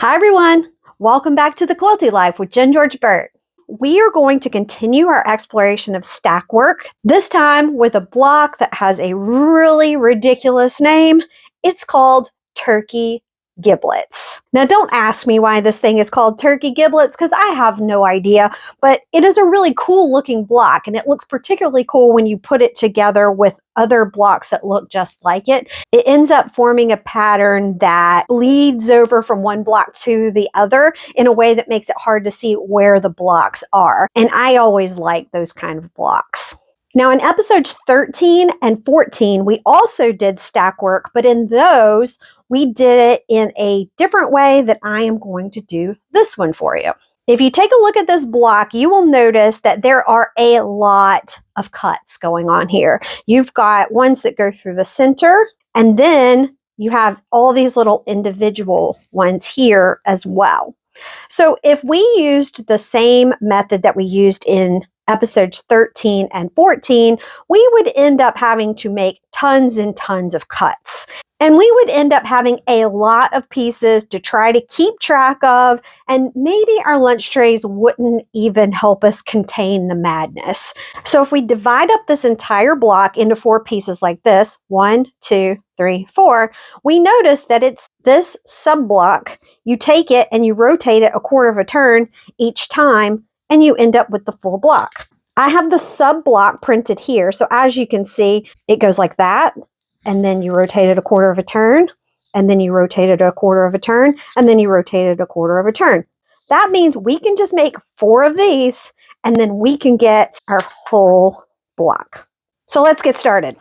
Hi everyone, welcome back to the Quilty Life with Jenn Burt. We are going to continue our exploration of stack work, this time with a block that has a really ridiculous name. It's called Turkey Giblets. Now don't ask me why this thing is called Turkey Giblets because I have no idea, but it is a really cool looking block and it looks particularly cool when you put it together with other blocks that look just like it. It ends up forming a pattern that bleeds over from one block to the other in a way that makes it hard to see where the blocks are. And I always like those kind of blocks. Now in episodes 13 and 14, we also did stack work, but in those, we did it in a different way that I am going to do this one for you. If you take a look at this block, you will notice that there are a lot of cuts going on here. You've got ones that go through the center, and then you have all these little individual ones here as well. So if we used the same method that we used in episodes 13 and 14, we would end up having to make tons and tons of cuts. And we would end up having a lot of pieces to try to keep track of, and maybe our lunch trays wouldn't even help us contain the madness. So if we divide up this entire block into 4 pieces like this, 1, 2, 3, 4, we notice that it's this sub block. You take it and you rotate it a quarter of a turn each time, and you end up with the full block. I have the sub block printed here. So as you can see, it goes like that. And then you rotate it a quarter of a turn, and then you rotate it a quarter of a turn, and then you rotate it a quarter of a turn. That means we can just make 4 of these, and then we can get our whole block. So let's get started.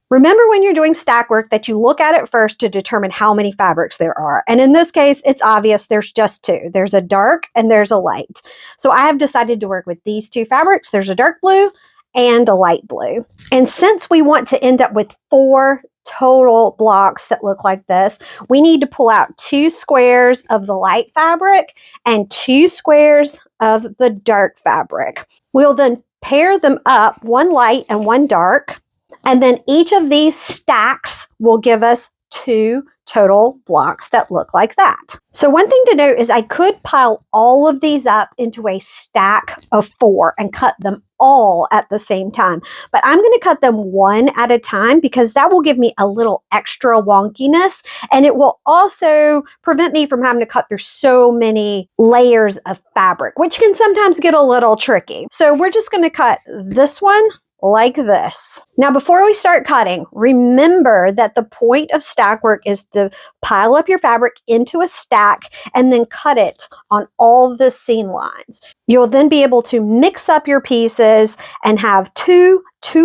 Remember when you're doing stack work that you look at it first to determine how many fabrics there are. And in this case, it's obvious there's just 2. There's a dark and there's a light. So I have decided to work with these 2 fabrics. There's a dark blue and a light blue. And since we want to end up with 4 total blocks that look like this, we need to pull out 2 squares of the light fabric and 2 squares of the dark fabric. We'll then pair them up, 1 light and 1 dark, and then each of these stacks will give us 2 total blocks that look like that. So one thing to note is I could pile all of these up into a stack of 4 and cut them all at the same time, but I'm going to cut them one at a time because that will give me a little extra wonkiness, and it will also prevent me from having to cut through so many layers of fabric, which can sometimes get a little tricky. So we're just going to cut this one like this. Now, before we start cutting, remember that the point of stack work is to pile up your fabric into a stack and then cut it on all the seam lines. You'll then be able to mix up your pieces and have two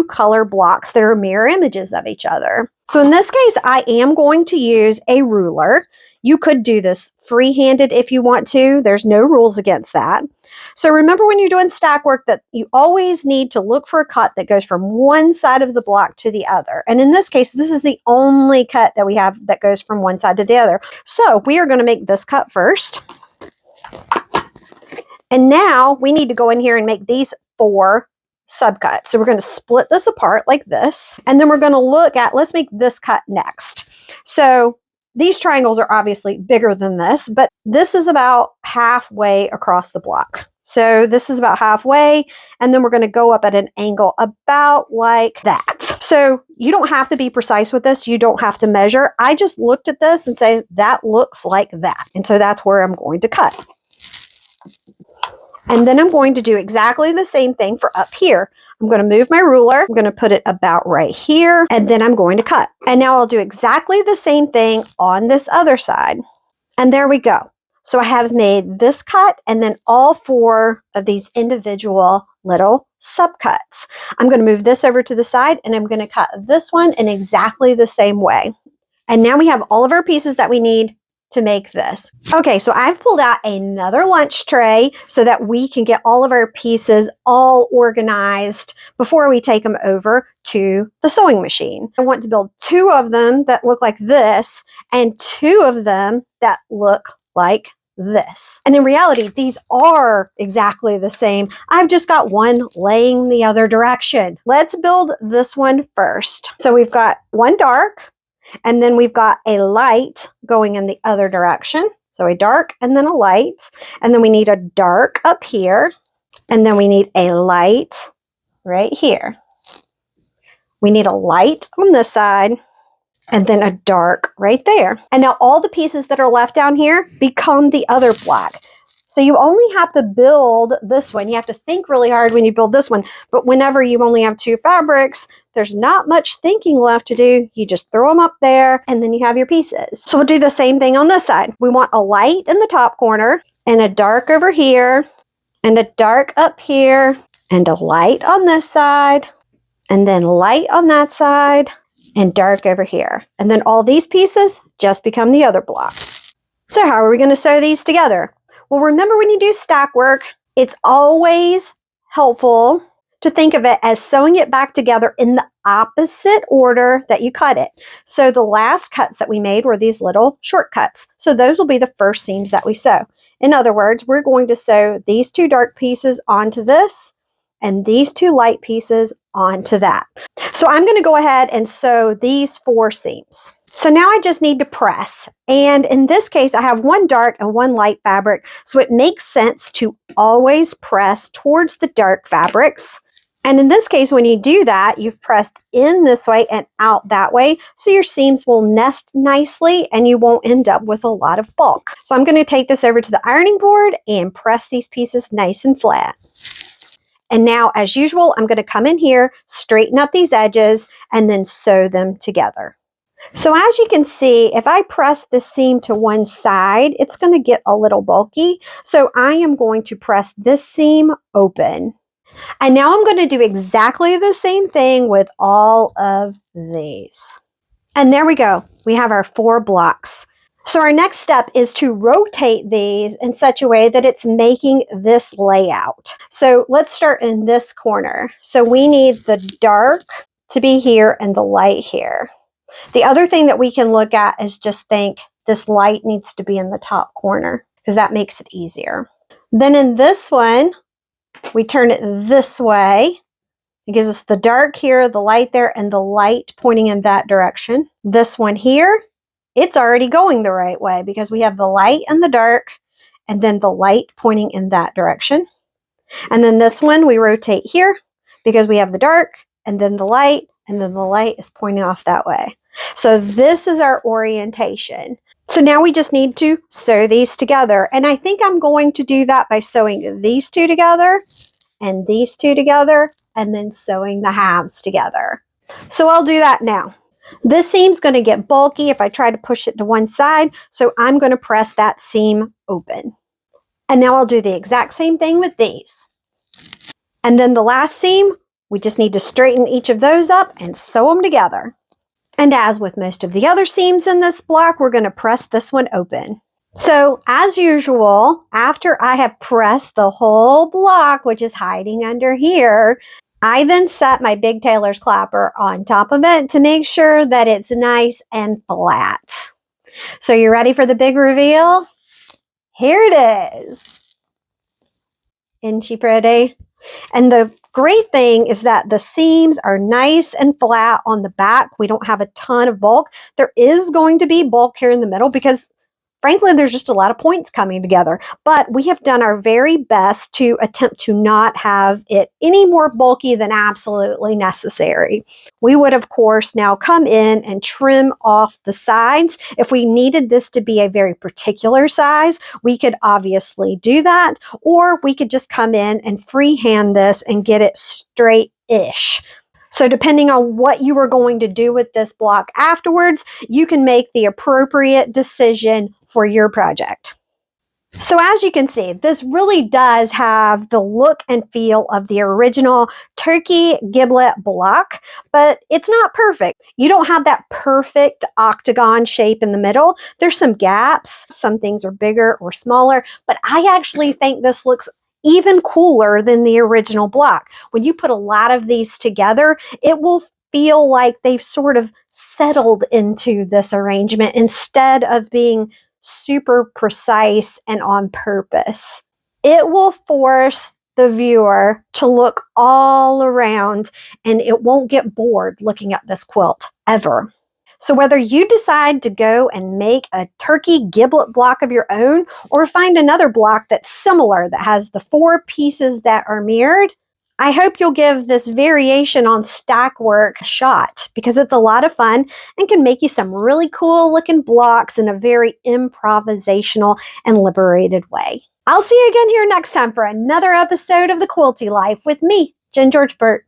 color blocks that are mirror images of each other. So in this case, I am going to use a ruler. You could do this free-handed if you want to. There's no rules against that. So remember when you're doing stack work that you always need to look for a cut that goes from one side of the block to the other. And in this case, this is the only cut that we have that goes from one side to the other. So we are going to make this cut first. And now we need to go in here and make these 4 subcuts. So we're going to split this apart like this. And then we're going to look at, let's make this cut next. So these triangles are obviously bigger than this, but this is about halfway across the block. So this is about halfway, and then we're going to go up at an angle about like that. So you don't have to be precise with this. You don't have to measure. I just looked at this and say, that looks like that. And so that's where I'm going to cut. And then I'm going to do exactly the same thing for up here. I'm going to move my ruler. I'm going to put it about right here, and then I'm going to cut. And now I'll do exactly the same thing on this other side. And there we go. So I have made this cut and then all 4 of these individual little subcuts. I'm going to move this over to the side and I'm going to cut this one in exactly the same way. And now we have all of our pieces that we need to make this. Okay, so I've pulled out another lunch tray so that we can get all of our pieces all organized before we take them over to the sewing machine. I want to build 2 of them that look like this and 2 of them that look like this. And in reality, these are exactly the same. I've just got one laying the other direction. Let's build this one first. So we've got one dark, and then we've got a light going in the other direction. So a dark and then a light. And then we need a dark up here. And then we need a light right here. We need a light on this side. And then a dark right there. And now all the pieces that are left down here become the other black. So you only have to build this one. You have to think really hard when you build this one. But whenever you only have 2 fabrics, there's not much thinking left to do. You just throw them up there and then you have your pieces. So we'll do the same thing on this side. We want a light in the top corner and a dark over here and a dark up here and a light on this side and then light on that side and dark over here. And then all these pieces just become the other block. So how are we going to sew these together? Well, remember when you do stack work, it's always helpful to think of it as sewing it back together in the opposite order that you cut it. So the last cuts that we made were these little shortcuts. So those will be the first seams that we sew. In other words, we're going to sew these 2 dark pieces onto this and these 2 light pieces onto that. So I'm going to go ahead and sew these 4 seams. So now I just need to press. And in this case, I have 1 dark and 1 light fabric. So it makes sense to always press towards the dark fabrics. And in this case, when you do that, you've pressed in this way and out that way. So your seams will nest nicely and you won't end up with a lot of bulk. So I'm going to take this over to the ironing board and press these pieces nice and flat. And now, as usual, I'm going to come in here, straighten up these edges, and then sew them together. So as you can see, if I press this seam to one side, it's going to get a little bulky. So I am going to press this seam open. And now I'm going to do exactly the same thing with all of these. And there we go. We have our 4 blocks. So our next step is to rotate these in such a way that it's making this layout. So let's start in this corner. So we need the dark to be here and the light here. The other thing that we can look at is just think this light needs to be in the top corner because that makes it easier. Then in this one, we turn it this way. It gives us the dark here, the light there, and the light pointing in that direction. This one here, it's already going the right way because we have the light and the dark and then the light pointing in that direction. And then this one we rotate here because we have the dark and then the light is pointing off that way. So this is our orientation. So now we just need to sew these together. And I think I'm going to do that by sewing these 2 together and these 2 together and then sewing the halves together. So I'll do that now. This seam's going to get bulky if I try to push it to one side, so I'm going to press that seam open. And now I'll do the exact same thing with these. And then the last seam, we just need to straighten each of those up and sew them together. And as with most of the other seams in this block, we're going to press this one open. So as usual, after I have pressed the whole block, which is hiding under here, I then set my big tailor's clapper on top of it to make sure that it's nice and flat. So you ready for the big reveal? Here it is. Isn't she pretty? And the great thing is that the seams are nice and flat on the back. We don't have a ton of bulk. There is going to be bulk here in the middle because frankly, there's just a lot of points coming together, but we have done our very best to attempt to not have it any more bulky than absolutely necessary. We would, of course, now come in and trim off the sides. If we needed this to be a very particular size, we could obviously do that, or we could just come in and freehand this and get it straight-ish. So depending on what you are going to do with this block afterwards, you can make the appropriate decision for your project. So as you can see, this really does have the look and feel of the original turkey giblet block, but it's not perfect. You don't have that perfect octagon shape in the middle. There's some gaps. Some things are bigger or smaller, but I actually think this looks even cooler than the original block. When you put a lot of these together, it will feel like they've sort of settled into this arrangement instead of being super precise and on purpose. It will force the viewer to look all around and it won't get bored looking at this quilt ever. So whether you decide to go and make a turkey giblet block of your own, or find another block that's similar that has the 4 pieces that are mirrored, I hope you'll give this variation on stack work a shot, because it's a lot of fun and can make you some really cool looking blocks in a very improvisational and liberated way. I'll see you again here next time for another episode of The Quilty Life with me, Jenn George Burt.